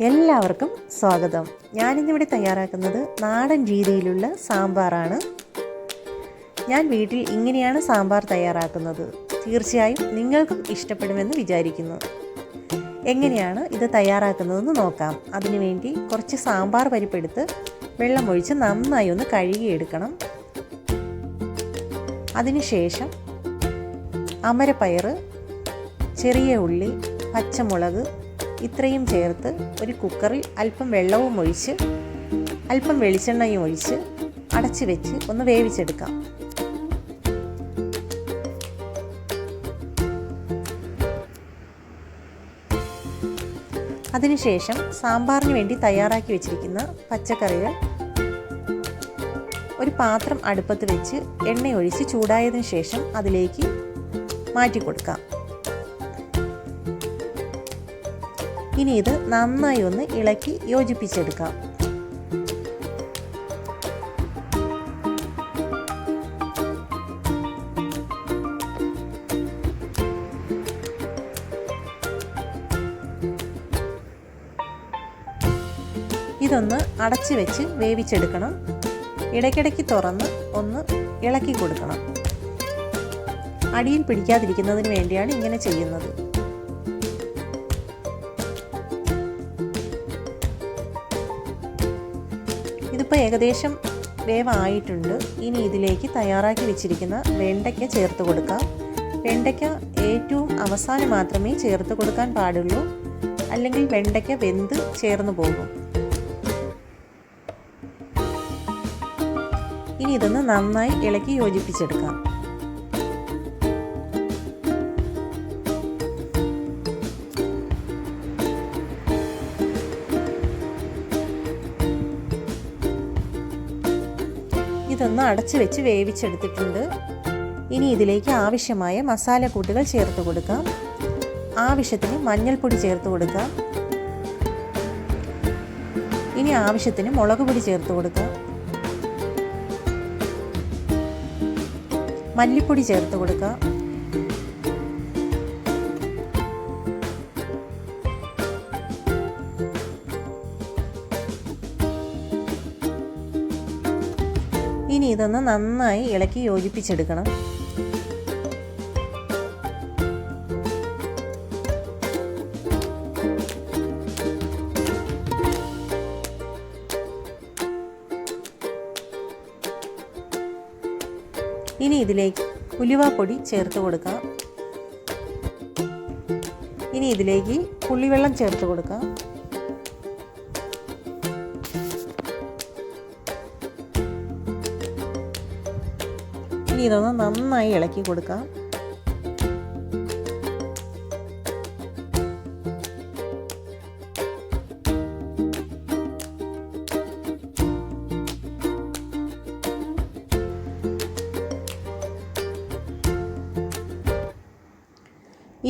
എല്ലാവർക്കും സ്വാഗതം. ഞാനിന്നിവിടെ തയ്യാറാക്കുന്നത് നാടൻ രീതിയിലുള്ള സാമ്പാറാണ്. ഞാൻ വീട്ടിൽ ഇങ്ങനെയാണ് സാമ്പാർ തയ്യാറാക്കുന്നത്. തീർച്ചയായും നിങ്ങൾക്കും ഇഷ്ടപ്പെടുമെന്ന് വിചാരിക്കുന്നു. എങ്ങനെയാണ് ഇത് തയ്യാറാക്കുന്നതെന്ന് നോക്കാം. അതിനുവേണ്ടി കുറച്ച് സാമ്പാർ പരിപ്പെടുത്ത് വെള്ളമൊഴിച്ച് നന്നായി ഒന്ന് കഴുകിയെടുക്കണം. അതിനുശേഷം അമരപ്പയർ, ചെറിയ ഉള്ളി, പച്ചമുളക് ഇത്രയും ചേർത്ത് ഒരു കുക്കറിൽ അല്പം വെള്ളവും ഒഴിച്ച് അല്പം വെളിച്ചെണ്ണയും ഒഴിച്ച് അടച്ചു വെച്ച് ഒന്ന് വേവിച്ചെടുക്കാം. അതിനുശേഷം സാമ്പാറിന് വേണ്ടി തയ്യാറാക്കി വെച്ചിരിക്കുന്ന പച്ചക്കറികൾ ഒരു പാത്രം അടുപ്പത്ത് വെച്ച് എണ്ണയൊഴിച്ച് ചൂടായതിനു ശേഷം അതിലേക്ക് മാറ്റി കൊടുക്കാം. ഇനി ഇത് നന്നായി ഒന്ന് ഇളക്കി യോജിപ്പിച്ചെടുക്കാം. ഇതൊന്ന് അടച്ചു വെച്ച് വേവിച്ചെടുക്കണം. ഇടയ്ക്കിടയ്ക്ക് തുറന്ന് ഒന്ന് ഇളക്കി കൊടുക്കണം. അടിയിൽ പിടിക്കാതിരിക്കുന്നതിന് വേണ്ടിയാണ് ഇങ്ങനെ ചെയ്യുന്നത്. ഇതിപ്പോൾ ഏകദേശം വേവായിട്ടുണ്ട്. ഇനി ഇതിലേക്ക് തയ്യാറാക്കി വെച്ചിരിക്കുന്ന വെണ്ടയ്ക്ക ചേർത്ത് കൊടുക്കാം. വെണ്ടയ്ക്ക ഏറ്റവും അവസാനം മാത്രമേ ചേർത്ത് കൊടുക്കാൻ പാടുള്ളൂ, അല്ലെങ്കിൽ വെണ്ടയ്ക്ക വെന്ത് ചേർന്ന് പോകും. ഇനി ഇതൊന്ന് നന്നായി ഇളക്കി യോജിപ്പിച്ചെടുക്കാം. ഇതൊന്ന് അടച്ചു വെച്ച് വേവിച്ചെടുത്തിട്ടുണ്ട്. ഇനി ഇതിലേക്ക് ആവശ്യമായ മസാലക്കൂട്ടുകൾ ചേർത്ത് കൊടുക്കാം. ആവശ്യത്തിന് മഞ്ഞൾപ്പൊടി ചേർത്ത് കൊടുക്കാം. ഇനി ആവശ്യത്തിന് മുളക് പൊടി ചേർത്ത് കൊടുക്കാം. മല്ലിപ്പൊടി ചേർത്ത് കൊടുക്കാം. ഇനി ഇതൊന്ന് നന്നായി ഇളക്കി യോജിപ്പിച്ചെടുക്കണം. ഇനി ഇതിലേക്ക് ഉലുവാപ്പൊടി ചേർത്ത് കൊടുക്കാം. ഇനി ഇതിലേക്ക് പുളിവെള്ളം ചേർത്ത് കൊടുക്കാം. ഇനി ഇതൊന്ന് നന്നായി ഇളക്കി കൊടുക്കാം.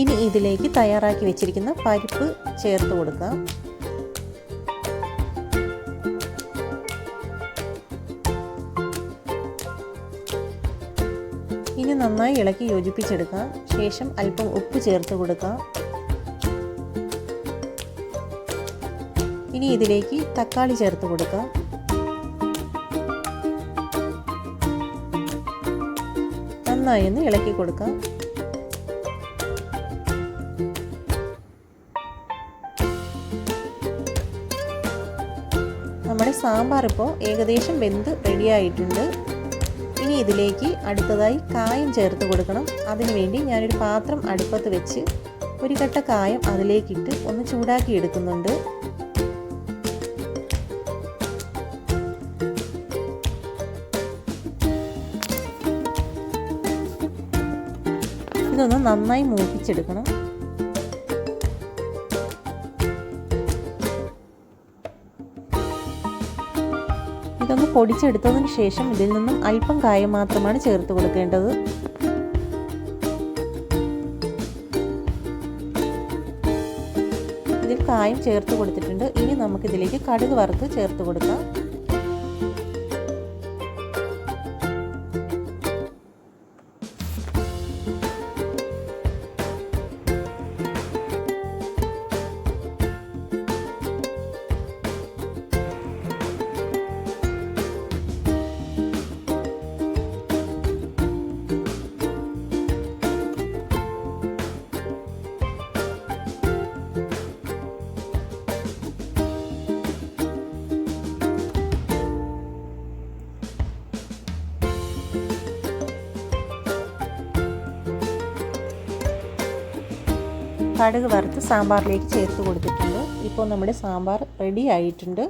ഇനി ഇതിലേക്ക് തയ്യാറാക്കി വെച്ചിരിക്കുന്ന പരിപ്പ് ചേർത്ത് കൊടുക്കാം. ഇനി നന്നായി ഇളക്കി യോജിപ്പിച്ചെടുക്കാം. ശേഷം അല്പം ഉപ്പ് ചേർത്ത് കൊടുക്കാം. ഇനി ഇതിലേക്ക് തക്കാളി ചേർത്ത് കൊടുക്കാം. നന്നായി ഒന്ന് ഇളക്കി കൊടുക്കാം. നമ്മുടെ സാമ്പാർ ഇപ്പോൾ ഏകദേശം വെന്ത് റെഡിയായിട്ടുണ്ട്. ഇനി ഇതിലേക്ക് അടുത്തതായി കായം ചേർത്ത് കൊടുക്കണം. അതിനുവേണ്ടി ഞാനൊരു പാത്രം അടുപ്പത്ത് വെച്ച് ഒരു കട്ട കായം അതിലേക്കിട്ട് ഒന്ന് ചൂടാക്കി എടുക്കുന്നുണ്ട്. ഇതൊന്ന് നന്നായി മൂപ്പിച്ചെടുക്കണം. ഇതൊന്ന് പൊടിച്ചെടുത്തതിന് ശേഷം ഇതിൽ നിന്നും അല്പം കായം മാത്രമാണ് ചേർത്ത് കൊടുക്കേണ്ടത്. ഇതിൽ കായം ചേർത്ത് കൊടുത്തിട്ടുണ്ട്. ഇനി നമുക്കിതിലേക്ക് കടുക് വറുത്ത് ചേർത്ത് കൊടുക്കാം. കടുക് വറുത്ത് സാമ്പാറിലേക്ക് ചേർത്ത് കൊടുത്തിട്ടുണ്ട്. ഇപ്പോൾ നമ്മുടെ സാമ്പാർ റെഡി ആയിട്ടുണ്ട്.